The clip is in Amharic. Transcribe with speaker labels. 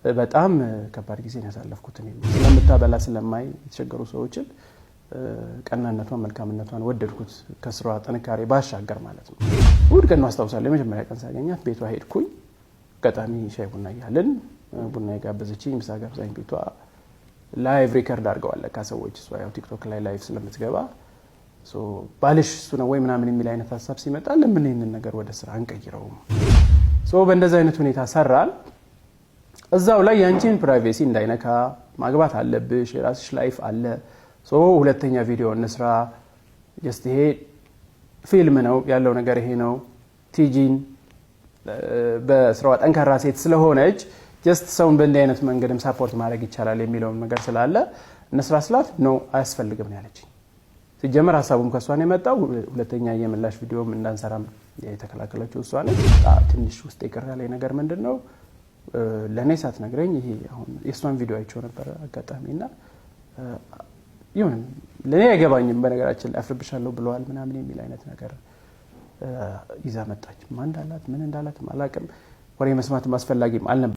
Speaker 1: በጣም ከባድ ጊዜ ያሳለፍኩት እኔ ስለምታበላ ስለማይ የተቸገሩ ሰዎችን ቀናነቷን መልካምነቷን ወደድኩት ከስሯ ጥንካሬ ባሻገር ማለት ነው። ውድ ቀን አስታውሳለሁ የመጀመሪያ ቀን ሳገኛት ቤቷ ሄድኩኝ። ገጣሚ ሻይ ቡና ያለን ቡና የጋበዘችኝ ምሳ ጋብዛኝ ቤቷ ላይቭ ሪከርድ አድርገዋል ከሰዎች እሷ ያው ቲክቶክ ላይ ላይቭ ስለምትገባ ባልሽ እሱ ነው ወይ ምናምን የሚል አይነት ሐሳብ ሲመጣ ለምን ይሄንን ነገር ወደ ስራ አንቀይረው በእንደዛ አይነት ሁኔታ ሰራል። እዛው ላይ ያንቺን ፕራይቬሲ እንዳይነካ ማግባት አለብሽ የራስሽ ላይፍ አለ ሁለተኛ ቪዲዮ እንስራ ጀስት ይሄ ፊልም ነው ያለው ነገር ይሄ ነው ቲጂን በስራዋ ጠንካራ ሴት ስለሆነች ጀስት ሰውን በእንዲህ አይነት መንገድም ሳፖርት ማድረግ ይቻላል የሚለው ነገር ስላለ እንስራ ስላት ነው አያስፈልግም ነው ያለችኝ። ሲጀመር ሐሳቡም ከሷ ነው የመጣው። ሁለተኛ የምላሽ ቪዲዮም እንዳንሰራም የተከላከለችው እሷ ነች። ትንሽ ውስጥ ይቀር ያለ ነገር ምንድነው ለኔ ሳትነግረኝ ይሄ አሁን የሷን ቪዲዮ አይቼው ነበር አጋጣሚና ይሁን ለኔ አይገባኝም በነገራችን ላይ አፍርብሻለሁ ብለዋል ምናምን የሚል አይነት ነገር ይዛ መጣች። ማን እንዳላት ምን እንዳላት ማላቀም ወሬ መስማት ማስፈላጊም አልነበረ